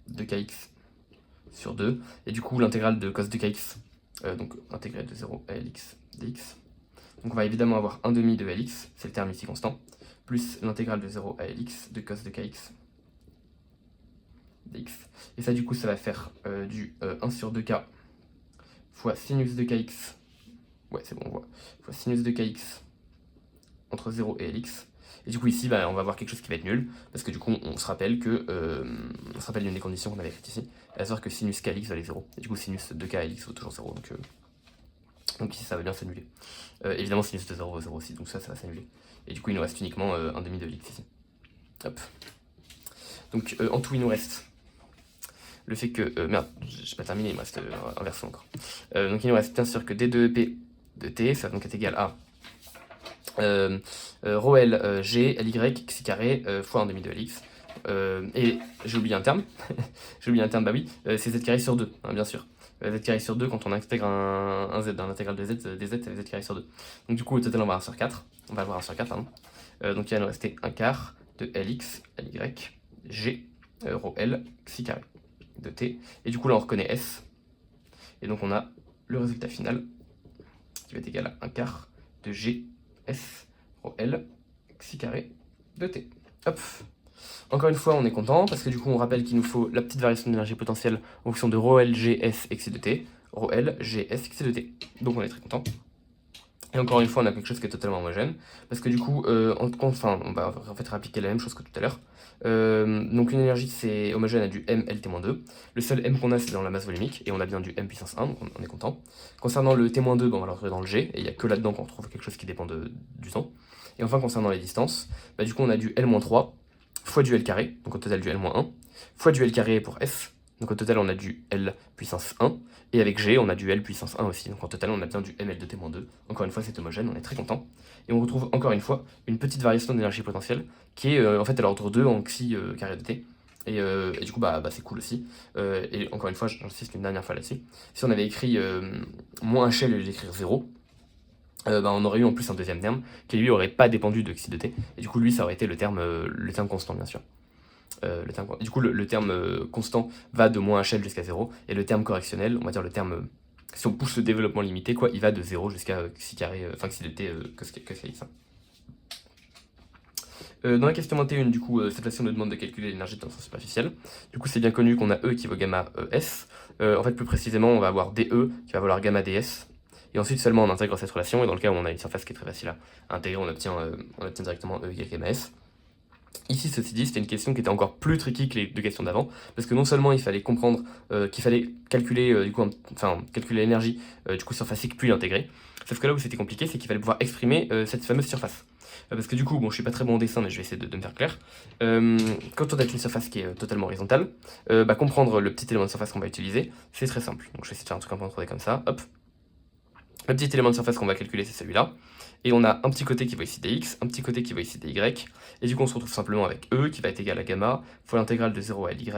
de kx sur 2, et du coup l'intégrale de cos de kx, donc intégrale de 0 à Lx dx, donc on va évidemment avoir 1/2 de Lx, c'est le terme ici constant, plus l'intégrale de 0 à Lx de cos de kx dx. Et ça, du coup, ça va faire du 1 sur 2k fois sinus de kx. Ouais, c'est bon, on voit. Fois sinus de kx entre 0 et Lx. Et du coup, ici, on va avoir quelque chose qui va être nul, parce que du coup, on se rappelle que on se rappelle d'une des conditions qu'on avait écrites ici, à savoir que sinus kx valait 0. Et du coup, sinus de k à Lx vaut toujours 0. Donc ici, ça va bien s'annuler. Évidemment, sinus de 0 vaut 0 aussi, donc ça va s'annuler. Et du coup, il nous reste uniquement 1/2 de Lx ici. Hop. Donc en tout, il nous reste le fait que... merde, j'ai pas terminé, il me reste un verso encore. Donc il nous reste bien sûr que d2p de t, ça va donc être égal à rho L, G, Ly, xi carré, fois 1/2 de Lx. Et j'ai oublié un terme, j'ai oublié un terme, bah oui, c'est z carré sur 2, hein, bien sûr. Z carré sur 2, quand on intègre un z, l'intégrale de z, des z, c'est z carré sur 2. Donc du coup, au total, on va avoir 1 sur 4, on va avoir 1 sur 4, pardon. Donc il va nous rester un quart de Lx, Ly, G, rho L, xi carré de t, et du coup là on reconnaît s, et donc on a le résultat final qui va être égal à 1 quart de g s rho L xi carré de t. Hop. Encore une fois on est content parce que du coup on rappelle qu'il nous faut la petite variation d'énergie potentielle en fonction de rho L g s xi de t, rho L g s xi de t, donc on est très content. Et encore une fois, on a quelque chose qui est totalement homogène, parce que du coup, on va en fait réappliquer la même chose que tout à l'heure. Donc une énergie c'est homogène à du m Lt-2. Le seul m qu'on a c'est dans la masse volumique, et on a bien du m puissance 1, donc on est content. Concernant le T-2, on va le retrouver dans le G, et il n'y a que là-dedans qu'on retrouve quelque chose qui dépend du temps. Et enfin concernant les distances, du coup on a du L-3 fois du L carré, donc au total du L-1, fois du L carré pour S, donc au total on a du L puissance 1, et avec G on a du L puissance 1 aussi, donc en total on a bien du ml de T-2. Encore une fois c'est homogène, on est très content. Et on retrouve encore une fois une petite variation d'énergie potentielle qui est en fait à l'ordre 2 en xi carré de t. Et du coup c'est cool aussi. Et encore une fois, j'insiste une dernière fois là-dessus. Si on avait écrit moins HL et d'écrire 0, on aurait eu en plus un deuxième terme qui lui aurait pas dépendu de xi de t. Et du coup lui ça aurait été le terme constant bien sûr. Du coup le terme constant va de moins HL jusqu'à 0, et le terme correctionnel, on va dire le terme si on pousse le développement limité, quoi, il va de 0 jusqu'à xi carré, enfin xi de t cos x. Dans la question 21, du coup, cette fois-ci, on nous demande de calculer l'énergie de tension superficielle. Du coup, c'est bien connu qu'on a E qui vaut gamma S. En fait, plus précisément, on va avoir DE qui va valoir gamma DS. Et ensuite, seulement, on intègre cette relation. Et dans le cas où on a une surface qui est très facile à intégrer, on obtient directement E égale gamma S. Ici, ceci dit, c'était une question qui était encore plus tricky que les deux questions d'avant, parce que non seulement il fallait comprendre qu'il fallait calculer calculer l'énergie du coup surfacique puis l'intégrer, sauf que là où c'était compliqué, c'est qu'il fallait pouvoir exprimer cette fameuse surface. Parce que du coup, bon, je suis pas très bon en dessin, mais je vais essayer de me faire clair. Quand on a une surface qui est totalement horizontale, comprendre le petit élément de surface qu'on va utiliser, c'est très simple. Donc je vais essayer de faire un truc un peu en 3D comme ça, hop. Le petit élément de surface qu'on va calculer, c'est celui-là. Et on a un petit côté qui va ici dx, un petit côté qui va ici dy, et du coup on se retrouve simplement avec E qui va être égal à gamma fois l'intégrale de 0 à ly,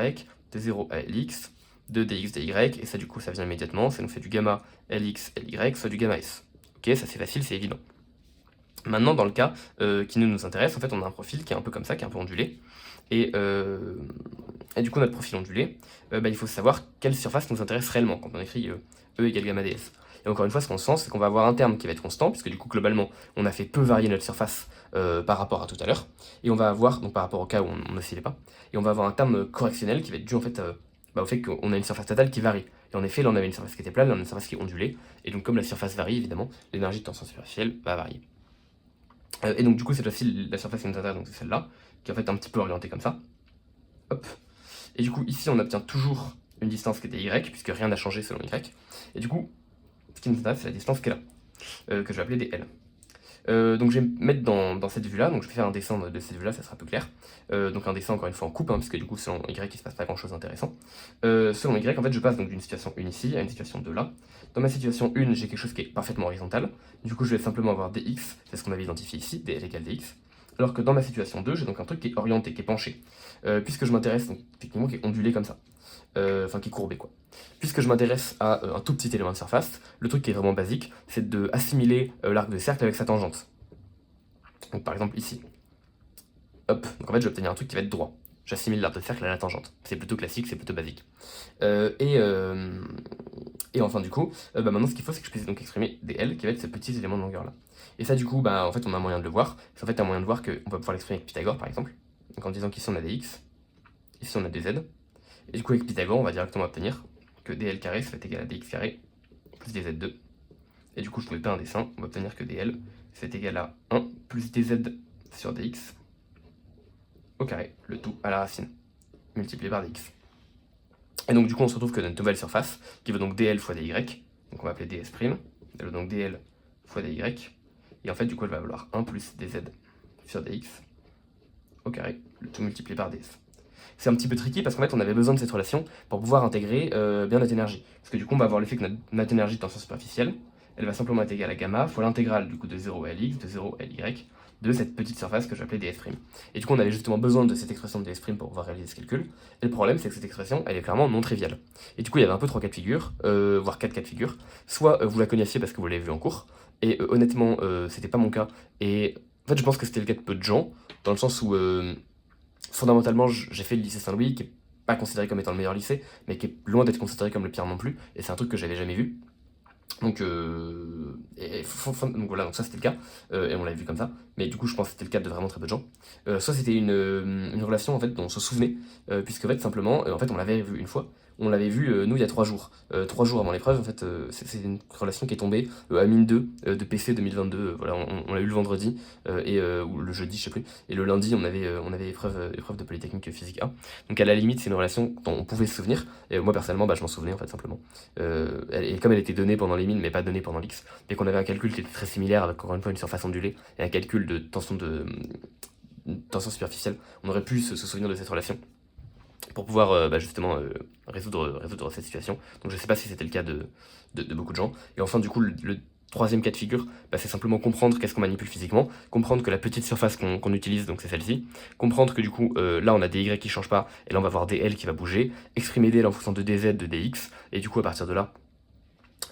de 0 à lx, de dx dy, et ça du coup ça vient immédiatement, ça nous fait du gamma lx ly, soit du gamma s. Ok, ça c'est facile, c'est évident. Maintenant dans le cas qui nous intéresse, en fait on a un profil qui est un peu comme ça, qui est un peu ondulé, et du coup notre profil ondulé, il faut savoir quelle surface nous intéresse réellement quand on écrit E égale gamma ds. Et encore une fois, ce qu'on sent, c'est qu'on va avoir un terme qui va être constant, puisque du coup, globalement, on a fait peu varier notre surface par rapport à tout à l'heure. Et on va avoir, donc par rapport au cas où on n'oscillait pas, et on va avoir un terme correctionnel qui va être dû en fait au fait qu'on a une surface totale qui varie. Et en effet, là, on avait une surface qui était plane, là, on a une surface qui est ondulée. Et donc, comme la surface varie, évidemment, l'énergie de tension superficielle va varier. Et donc, du coup, cette fois-ci, la surface qui nous intéresse, donc c'est celle-là, qui est en fait un petit peu orientée comme ça. Hop. Et du coup, ici, on obtient toujours une distance qui était y, puisque rien n'a changé selon y. Et du coup, ce qui nous intéresse, c'est la distance qui est là, que je vais appeler dl. Donc je vais me mettre dans cette vue-là, donc je vais faire un dessin de cette vue-là, ça sera plus clair. Donc un dessin encore une fois en coupe, puisque du coup selon y il se passe pas grand-chose d'intéressant. Selon y, en fait je passe donc d'une situation 1 ici à une situation 2 là. Dans ma situation 1, j'ai quelque chose qui est parfaitement horizontal, du coup je vais simplement avoir dx, c'est ce qu'on avait identifié ici, dl égale dx. Alors que dans ma situation 2, j'ai donc un truc qui est orienté, qui est penché, puisque je m'intéresse donc effectivement qui est ondulé comme ça. Qui est courbé quoi. Puisque je m'intéresse à un tout petit élément de surface, le truc qui est vraiment basique, c'est de assimiler l'arc de cercle avec sa tangente. Donc par exemple ici. Hop, donc en fait je vais obtenir un truc qui va être droit. J'assimile l'arc de cercle à la tangente. C'est plutôt classique, c'est plutôt basique. Et enfin du coup, maintenant ce qu'il faut c'est que je puisse donc exprimer dl qui va être ce petit élément de longueur là. Et ça du coup, en fait on a un moyen de le voir. C'est en fait un moyen de voir qu'on va pouvoir l'exprimer avec Pythagore par exemple. Donc en disant qu'ici on a des x, ici on a des z. Et du coup, avec Pythagore, on va directement obtenir que dl carré, ça va être égal à dx carré plus dz2. Et du coup, je ne fais pas un dessin, on va obtenir que dl, ça va être égal à 1 plus dz sur dx au carré, le tout à la racine, multiplié par dx. Et donc, du coup, on se retrouve que notre nouvelle surface, qui vaut donc dl fois dy, donc on va appeler ds', elle vaut donc dl fois dy, et en fait, du coup, elle va valoir 1 plus dz sur dx au carré, le tout multiplié par ds. C'est un petit peu tricky parce qu'en fait on avait besoin de cette relation pour pouvoir intégrer bien notre énergie. Parce que du coup on va avoir l'effet que notre énergie de tension superficielle, elle va simplement être égale à gamma fois l'intégrale du coup de 0 à lx, de 0 à ly, de cette petite surface que j'appelais ds'. Et du coup on avait justement besoin de cette expression de ds' pour pouvoir réaliser ce calcul. Et le problème c'est que cette expression elle est clairement non triviale. Et du coup il y avait un peu 3 cas de figure, voire 4 cas de figure. Soit vous la connaissiez parce que vous l'avez vu en cours, et honnêtement c'était pas mon cas. Et en fait je pense que c'était le cas de peu de gens, dans le sens où fondamentalement, j'ai fait le lycée Saint-Louis, qui est pas considéré comme étant le meilleur lycée, mais qui est loin d'être considéré comme le pire non plus, et c'est un truc que j'avais jamais vu. Donc, donc voilà, donc ça c'était le cas, et on l'avait vu comme ça, mais du coup je pense que c'était le cas de vraiment très peu de gens. Soit c'était une relation en fait dont on se souvenait, puisque en fait simplement, en fait on l'avait vu une fois, on l'avait vu nous il y a 3 jours. 3 jours avant l'épreuve, en fait c'est une relation qui est tombée à mine 2 de PC 2022, voilà, on l'a eu le vendredi, ou le jeudi je sais plus, et le lundi on avait épreuve de Polytechnique Physique A. Donc à la limite c'est une relation dont on pouvait se souvenir, et moi personnellement je m'en souvenais en fait simplement. Et comme elle était donnée pendant les mines mais pas donnée pendant l'X, et qu'on avait un calcul qui était très similaire avec encore une fois une surface ondulée et un calcul de tension superficielle, on aurait pu se souvenir de cette relation pour pouvoir justement résoudre cette situation. Donc je sais pas si c'était le cas de beaucoup de gens. Et enfin du coup le troisième cas de figure, c'est simplement comprendre qu'est-ce qu'on manipule physiquement, comprendre que la petite surface qu'on utilise, donc c'est celle-ci, comprendre que du coup là on a des y qui changent pas, et là on va avoir des l qui va bouger, exprimer dl en fonction de dz, de dx, et du coup à partir de là,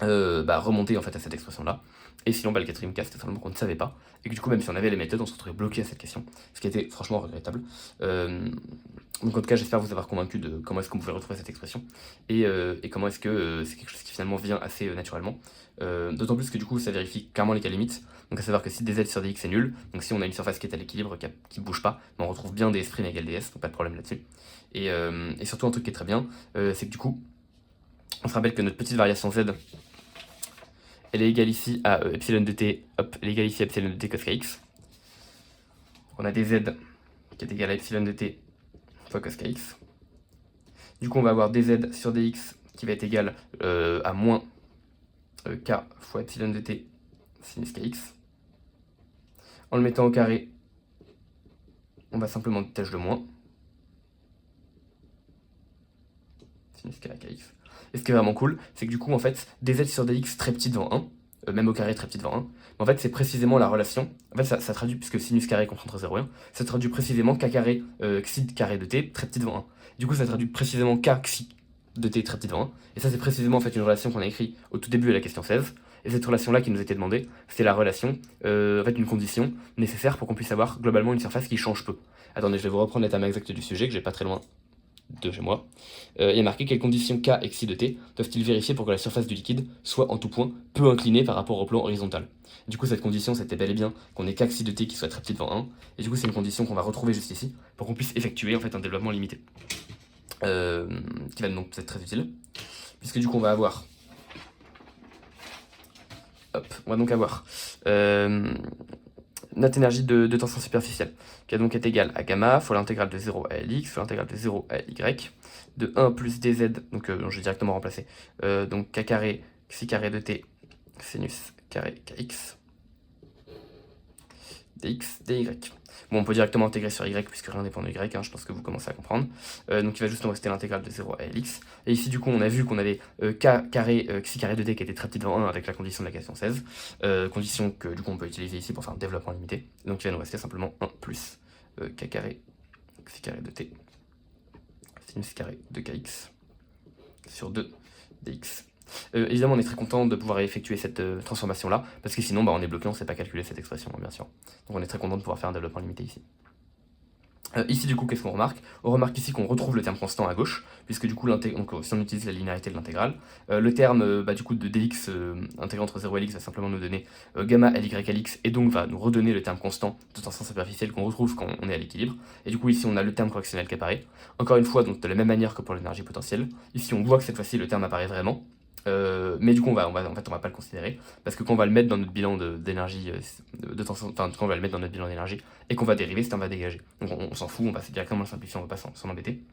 remonter en fait à cette expression là. Et sinon, bah, le quatrième cas, c'était simplement qu'on ne savait pas, et que du coup, même si on avait les méthodes, on se retrouvait bloqué à cette question, ce qui était franchement regrettable. Donc en tout cas, j'espère vous avoir convaincu de comment est-ce qu'on pouvait retrouver cette expression, et comment est-ce que c'est quelque chose qui finalement vient assez naturellement. D'autant plus que du coup, ça vérifie clairement les cas limites, donc à savoir que si dz sur dx est nul, donc si on a une surface qui est à l'équilibre, qui bouge pas, on retrouve bien des S' égale ds, donc pas de problème là-dessus. Et surtout, un truc qui est très bien, c'est que du coup, on se rappelle que notre petite variation z, elle est égale ici à epsilon de t, hop, elle est égale ici à epsilon de t cos kx. On a des z qui est égal à epsilon de t fois cos kx. Du coup, on va avoir dz sur dx qui va être égal à moins k fois epsilon de t sinus kx. En le mettant au carré, on va simplement détacher le moins. Sinus carré kx. Et ce qui est vraiment cool, c'est que du coup, en fait, dz sur dx très petit devant 1, même au carré très petit devant 1, mais en fait, c'est précisément la relation. En fait, ça traduit, puisque sinus carré contre entre 0 et 1, ça traduit précisément k carré xi carré de t très petit devant 1. Du coup, ça traduit précisément k xi de t très petit devant 1. Et ça, c'est précisément en fait une relation qu'on a écrite au tout début de la question 16. Et cette relation-là qui nous était demandée, c'est la relation, en fait, une condition nécessaire pour qu'on puisse avoir globalement une surface qui change peu. Attendez, je vais vous reprendre les termes exacts du sujet, que j'ai pas très loin de chez moi. Il y a marqué quelles conditions k et xi de t doivent-ils vérifier pour que la surface du liquide soit en tout point peu inclinée par rapport au plan horizontal. Du coup, cette condition, c'était bel et bien qu'on ait k xi de t qui soit très petit devant 1, et du coup, c'est une condition qu'on va retrouver juste ici pour qu'on puisse effectuer en fait un développement limité, qui va donc être très utile, puisque du coup, on va avoir, on va donc avoir notre énergie de tension superficielle, qui va donc être égale à gamma fois l'intégrale de 0 à Lx fois l'intégrale de 0 à Ly, de 1 plus dz, donc je vais directement remplacer, donc k carré xi carré de t sinus carré kx dx dy. Bon, on peut directement intégrer sur y puisque rien dépend de y, hein, je pense que vous commencez à comprendre. Donc il va juste nous rester l'intégrale de 0 à Lx. Et ici, du coup, on a vu qu'on avait k carré xi carré de t qui était très petit devant 1 avec la condition de la question 16. Condition que du coup on peut utiliser ici pour faire un développement limité. Donc il va nous rester simplement 1 plus k carré xi carré de t sinus carré de kx sur 2 dx. Évidemment, on est très content de pouvoir effectuer cette transformation-là, parce que sinon, on est bloqué, on ne sait pas calculer cette expression, bien sûr. Donc on est très content de pouvoir faire un développement limité ici. Ici, du coup, qu'est-ce qu'on remarque? On remarque ici qu'on retrouve le terme constant à gauche, puisque du coup, donc, si on utilise la linéarité de l'intégrale, le terme du coup, de dx intégré entre 0 et lx va simplement nous donner gamma ly à lx, et donc va nous redonner le terme constant de tension superficielle qu'on retrouve quand on est à l'équilibre. Et du coup, ici, on a le terme correctionnel qui apparaît. Encore une fois, donc, de la même manière que pour l'énergie potentielle. Ici, on voit que cette fois-ci, le terme apparaît vraiment. Mais du coup, on va pas le considérer, parce que quand on va le mettre dans notre bilan d'énergie, de tension, enfin, quand on va le mettre dans notre bilan d'énergie, et qu'on va dériver, ce terme va dégager. Donc on s'en fout, on va directement le simplifier, on va pas s'en embêter.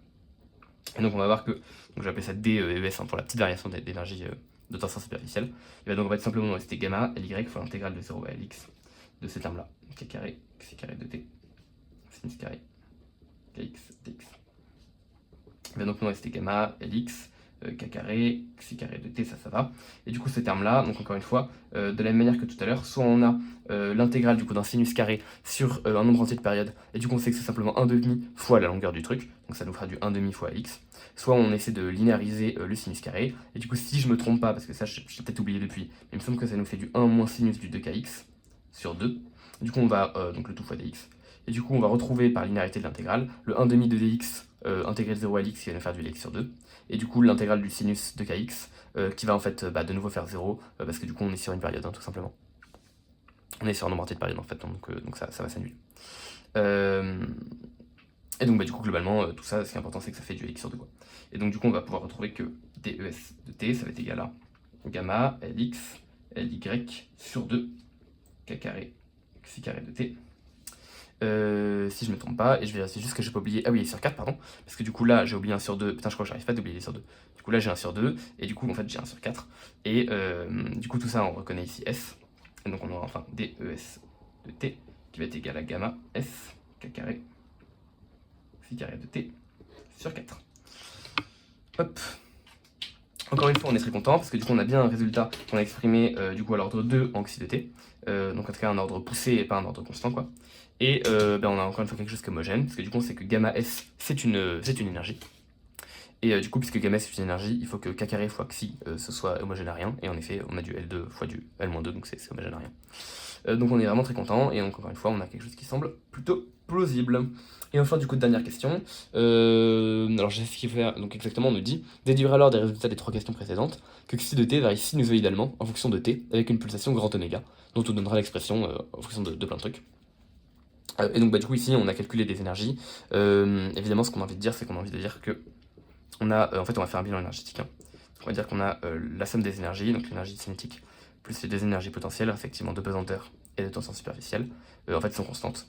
Et donc on va voir que, donc je vais appeler ça DES pour la petite variation d'énergie de tension superficielle. Et donc on va être simplement rester gamma Ly fois l'intégrale de 0 à Lx de ce terme-là, k carré, xi carré de t, sinus carré, kx, dx. Il va donc nous rester gamma Lx, k carré, xi carré de t, ça va. Et du coup, ce terme-là, donc encore une fois, de la même manière que tout à l'heure, soit on a l'intégrale du coup d'un sinus carré sur un nombre entier de périodes, et du coup on sait que c'est simplement 1/2 fois la longueur du truc, donc ça nous fera du 1/2 fois x, soit on essaie de linéariser le sinus carré, et du coup si je me trompe pas, parce que ça j'ai peut-être oublié depuis, mais il me semble que ça nous fait du 1 moins sinus du 2kx sur 2, du coup on va, donc le tout fois dx, et du coup on va retrouver par linéarité de l'intégrale le 1/2 de dx intégré de 0 à lx qui va nous faire du lx sur 2, et du coup l'intégrale du sinus de kx qui va en fait de nouveau faire 0, parce que du coup on est sur une période, tout simplement. On est sur un nombre entier de périodes en fait, donc ça va s'annuler. Et donc du coup globalement tout ça, ce qui est important c'est que ça fait du lx sur 2 quoi. Et donc du coup on va pouvoir retrouver que des de t ça va être égal à gamma lx ly sur 2 k carré xi carré de t. Si je me trompe pas, et je vérifie juste que j'ai pas oublié, ah oui sur 4 pardon, parce que du coup là j'ai oublié 1 sur 2, putain je crois que j'arrive pas d'oublier les sur 2, du coup là j'ai 1 sur 2, et du coup en fait j'ai 1 sur 4, et du coup tout ça on reconnaît ici s, et donc on aura enfin des de t qui va être égal à gamma s k carré xi carré de t sur 4. Hop. Encore une fois, on est très content parce que du coup, on a bien un résultat qu'on a exprimé du coup à l'ordre 2 en xi de t. Donc en tout cas, un ordre poussé et pas un ordre constant quoi. Et on a encore une fois quelque chose qui est homogène parce que du coup, on sait que gamma s c'est une énergie. Et du coup, puisque gamma c'est une énergie, il faut que k carré fois xi ce soit homogène à rien. Et en effet, on a du L2 fois du L-2, donc c'est homogène à rien. Donc on est vraiment très content, et donc encore une fois, on a quelque chose qui semble plutôt plausible. Et enfin, du coup, dernière question. Alors, je sais ce qu'il faut faire. Donc, exactement, on nous dit déduire alors des résultats des 3 questions précédentes que xi de t varie sinusoïdalement en fonction de t avec une pulsation grand oméga, dont on donnera l'expression en fonction de plein de trucs. Et donc, du coup, ici, on a calculé des énergies. Évidemment, ce qu'on a envie de dire, c'est qu'on a envie de dire que on a, en fait, on va faire un bilan énergétique. Hein. On va dire qu'on a la somme des énergies, donc l'énergie cinétique, plus les deux énergies potentielles, respectivement de pesanteur et de tension superficielle, en fait, sont constantes.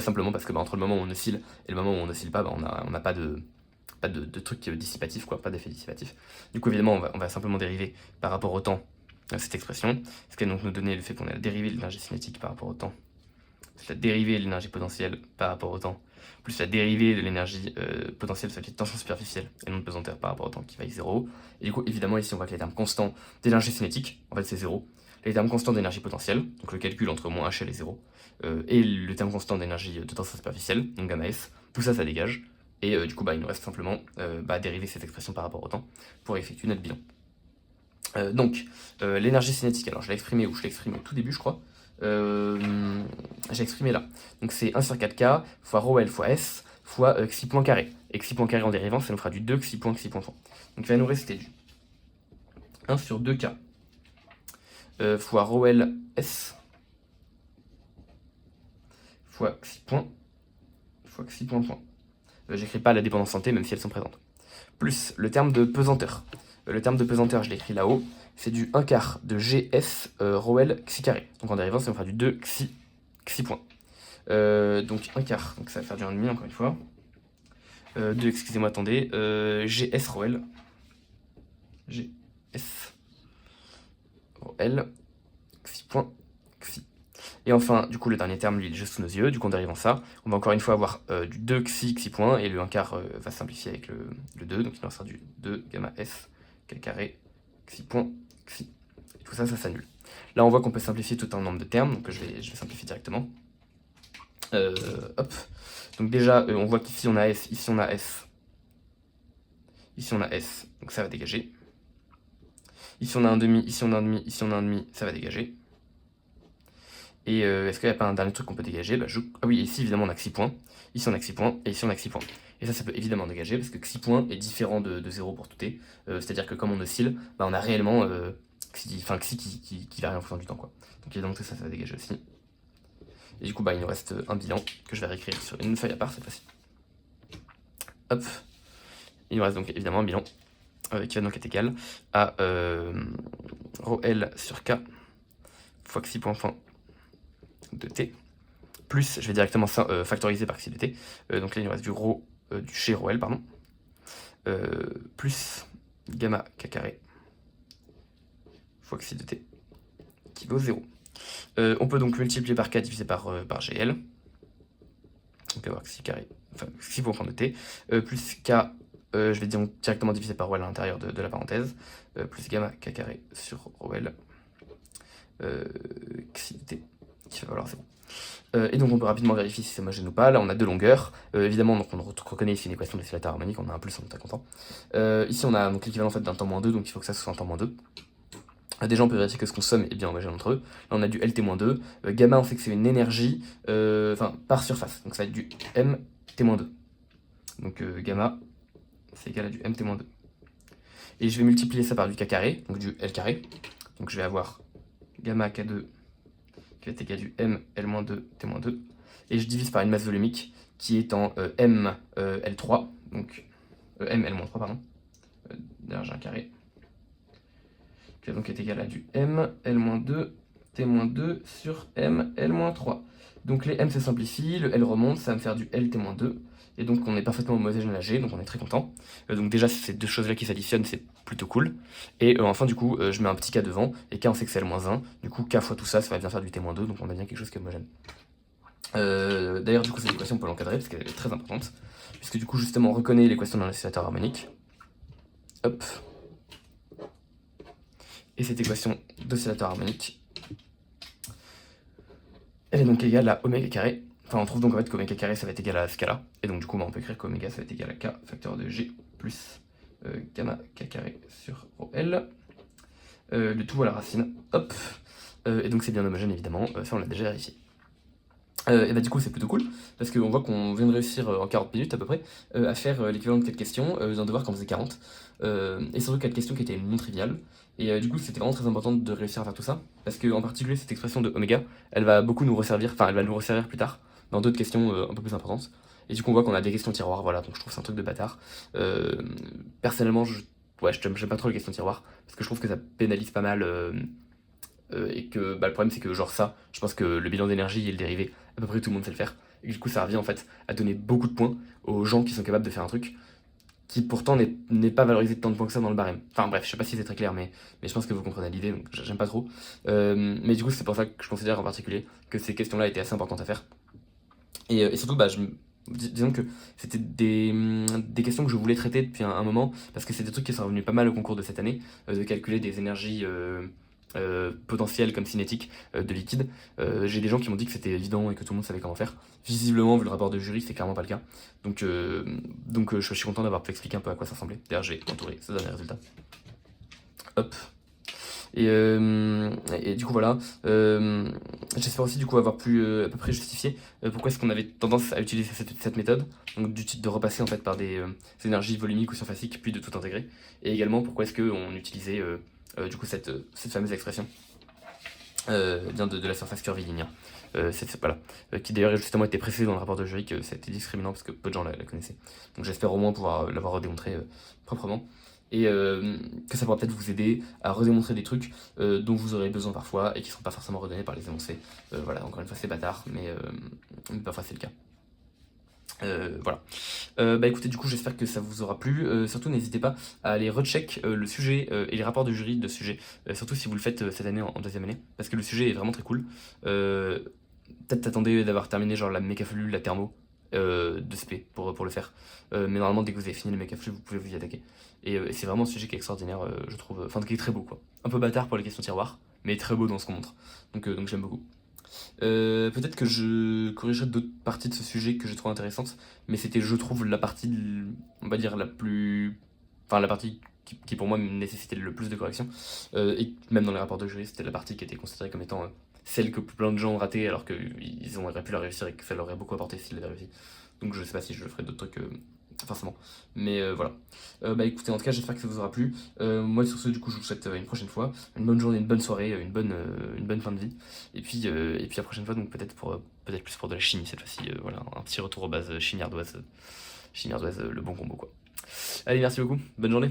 Simplement parce que entre le moment où on oscille et le moment où on oscille pas, on n'a pas de truc dissipatif, quoi, pas d'effet dissipatif. Du coup, évidemment, on va simplement dériver par rapport au temps cette expression, ce qui va donc nous donner le fait qu'on a la dérivée de l'énergie cinétique par rapport au temps, plus la dérivée de l'énergie potentielle par rapport au temps, plus la dérivée de l'énergie potentielle, ça fait tension superficielle et non de pesanteur par rapport au temps qui vaille 0. Et du coup, évidemment, ici, on voit que les termes constants d'énergie cinétique, en fait, c'est 0. Les termes constants d'énergie potentielle, donc le calcul entre moins HL et 0, et le terme constant d'énergie de tension superficielle, donc gamma S, tout ça, ça dégage. Et du coup, il nous reste simplement dériver cette expression par rapport au temps pour effectuer notre bilan. Donc, l'énergie cinétique, alors je l'ai exprimé où je l'ai exprimé au tout début, je crois. J'ai exprimé là. Donc, c'est 1 sur 4K fois ρ L fois S fois xi point carré. Et xi point carré en dérivant, ça nous fera du 2 xi point point. Donc, il va nous rester du 1 sur 2K fois ρ L S fois xi point point. J'écris pas la dépendance santé, même si elles sont présentes. Plus le terme de pesanteur. Le terme de pesanteur, je l'ai écrit là-haut, c'est du 1 quart de GS ρ L xi carré. Donc en dérivant, ça me fera du 2 xi point. Donc 1 quart, donc ça va faire du 1,5 encore une fois. 2, excusez-moi, attendez. GS ρ L. GS ρ L xi point xi. Et enfin, du coup, le dernier terme, lui, il est juste sous nos yeux. Du coup, en dérivant ça, on va encore une fois avoir du 2 xi point, et le 1 quart va simplifier avec le 2, donc il en sera du 2 gamma S k carré xi point xi. Et tout ça, ça s'annule. Là, on voit qu'on peut simplifier tout un nombre de termes, donc je vais simplifier directement. Hop. Donc déjà, on voit qu'ici on a S, ici on a S. Ici on a S, donc ça va dégager. Ici on a un demi, ici on a un demi, ici on a un demi, ça va dégager. Et est-ce qu'il n'y a pas un dernier truc qu'on peut dégager? Ah oui, ici évidemment on a xi point, ici on a xi point, et ici on a xi point. Et ça peut évidemment dégager, parce que xi point est différent de 0 pour tout t. C'est-à-dire que comme on oscille, on a réellement xi qui varie en fonction du temps, quoi. Donc évidemment que ça va dégager aussi. Et du coup, il nous reste un bilan que je vais réécrire sur une feuille à part cette fois-ci. Hop. Il nous reste donc évidemment un bilan qui va donc être égal à ρ L sur K fois xi point de t, plus, je vais directement factoriser par xi de t, donc là il nous reste du chez ρ L, pardon, plus gamma k carré fois xi de t qui vaut 0. On peut donc multiplier par k divisé par gl, donc on peut avoir xi carré, enfin xi point de t, plus k, je vais donc directement diviser par ρ L à l'intérieur de la parenthèse, plus gamma k carré sur ρ L xi de t qui va valoir 0. Et donc on peut rapidement vérifier si c'est homogène ou pas. Là on a deux longueurs. Évidemment, donc on reconnaît ici une équation d'oscillateur harmonique, on a un plus, on est très content. Ici on a donc l'équivalent en fait, d'un temps moins 2, donc il faut que ça soit un temps moins 2. Déjà on peut vérifier que ce qu'on somme est bien homogène entre eux. Là on a du LT-2. Gamma on sait que c'est une énergie par surface, donc ça va être du MT-2. Donc gamma c'est égal à du MT-2. Et je vais multiplier ça par du K carré, donc du L carré. Donc je vais avoir gamma K2 qui va être égal à du M L-2 T-2. Et je divise par une masse volumique qui est en M L3, donc M L-3, pardon. D'ailleurs j'ai un carré. Qui va donc être égal à du M L-2 T-2 sur M L-3. Donc les M se simplifient, le L remonte, ça va me faire du L T-2. Et donc on est parfaitement homogène à G, donc on est très content. Donc déjà ces deux choses là qui s'additionnent, c'est plutôt cool. Et enfin du coup je mets un petit K devant, et K on sait que c'est L-1, du coup K fois tout ça, ça va bien faire du T-2, donc on a bien quelque chose qui est homogène. D'ailleurs du coup cette équation on peut l'encadrer parce qu'elle est très importante, puisque du coup justement on reconnaît l'équation d'un oscillateur harmonique. Hop. Et cette équation d'oscillateur harmonique, elle est donc égale à oméga carré. Enfin, on trouve donc en fait qu'oméga carré ça va être égal à ce cas-là. Et donc du coup, on peut écrire qu'oméga ça va être égal à k facteur de g plus gamma k carré sur rho L, le tout à la racine, hop, et donc c'est bien homogène évidemment, ça on l'a déjà vérifié. Et bah du coup c'est plutôt cool, parce qu'on voit qu'on vient de réussir en 40 minutes à peu près à faire l'équivalent de 4 questions, d'un devoir qu'on faisait 40, et surtout 4 questions qui étaient non triviales, et du coup c'était vraiment très important de réussir à faire tout ça, parce que en particulier cette expression de oméga, elle va beaucoup nous resservir, enfin elle va nous resservir plus tard, dans d'autres questions un peu plus importantes, et du coup on voit qu'on a des questions tiroirs, voilà, donc je trouve que c'est un truc de bâtard. Personnellement, ouais, j'aime pas trop les questions tiroirs, parce que je trouve que ça pénalise pas mal, et que bah, le problème c'est que genre ça, je pense que le bilan d'énergie et le dérivé, à peu près tout le monde sait le faire. Et du coup ça revient en fait à donner beaucoup de points aux gens qui sont capables de faire un truc qui pourtant n'est pas valorisé de tant de points que ça dans le barème. Enfin bref, je sais pas si c'est très clair, mais je pense que vous comprenez l'idée, donc j'aime pas trop. Mais du coup c'est pour ça que je considère en particulier que ces questions-là étaient assez importantes à faire. Et surtout, bah, disons que c'était des questions que je voulais traiter depuis un moment, parce que c'est des trucs qui sont revenus pas mal au concours de cette année, de calculer des énergies potentielles comme cinétiques de liquide. J'ai des gens qui m'ont dit que c'était évident et que tout le monde savait comment faire. Visiblement, vu le rapport de jury, c'est clairement pas le cas. Donc je suis content d'avoir pu expliquer un peu à quoi ça ressemblait. D'ailleurs, j'ai entouré, ça donne les résultats. Hop. Et du coup voilà, j'espère aussi du coup avoir pu à peu près justifier pourquoi est-ce qu'on avait tendance à utiliser cette méthode, donc du type de repasser en fait par des énergies volumiques ou surfaciques puis de tout intégrer, et également pourquoi est-ce qu'on utilisait du coup cette fameuse expression vient de la surface curviligne, voilà, qui d'ailleurs justement été précisé dans le rapport de jury que c'était discriminant parce que peu de gens la connaissaient. Donc j'espère au moins pouvoir l'avoir redémontré proprement. Et que ça pourra peut-être vous aider à redémontrer des trucs dont vous aurez besoin parfois et qui ne seront pas forcément redonnés par les énoncés. Voilà, encore une fois c'est bâtard, mais parfois c'est le cas. Voilà. Bah écoutez, du coup j'espère que ça vous aura plu. Surtout n'hésitez pas à aller recheck le sujet et les rapports de jury de ce sujet, surtout si vous le faites cette année en deuxième année, parce que le sujet est vraiment très cool. Peut-être attendez d'avoir terminé genre la mécaflux, la thermo de SP pour le faire. Mais normalement dès que vous avez fini le mécaflux, vous pouvez vous y attaquer. Et c'est vraiment un sujet qui est extraordinaire, je trouve, enfin qui est très beau quoi. Un peu bâtard pour les questions tiroirs, mais très beau dans ce qu'on montre. Donc j'aime beaucoup. Peut-être que je corrigerai d'autres parties de ce sujet que je trouve intéressantes, mais c'était, je trouve, la partie, on va dire, la plus. Enfin, la partie qui pour moi nécessitait le plus de correction. Et même dans les rapports de jury, c'était la partie qui était considérée comme étant celle que plein de gens ont raté alors qu'ils auraient pu la réussir et que ça leur aurait beaucoup apporté s'ils l'avaient réussi. Donc je sais pas si je ferai d'autres trucs. Forcément. Mais voilà. Bah écoutez, en tout cas, j'espère que ça vous aura plu. Moi, sur ce, du coup, je vous souhaite une prochaine fois une bonne journée, une bonne soirée, une bonne fin de vie. Et puis la prochaine fois, donc peut-être plus pour de la chimie cette fois-ci. Voilà, un petit retour aux bases chimie ardoise, le bon combo quoi. Allez, merci beaucoup. Bonne journée.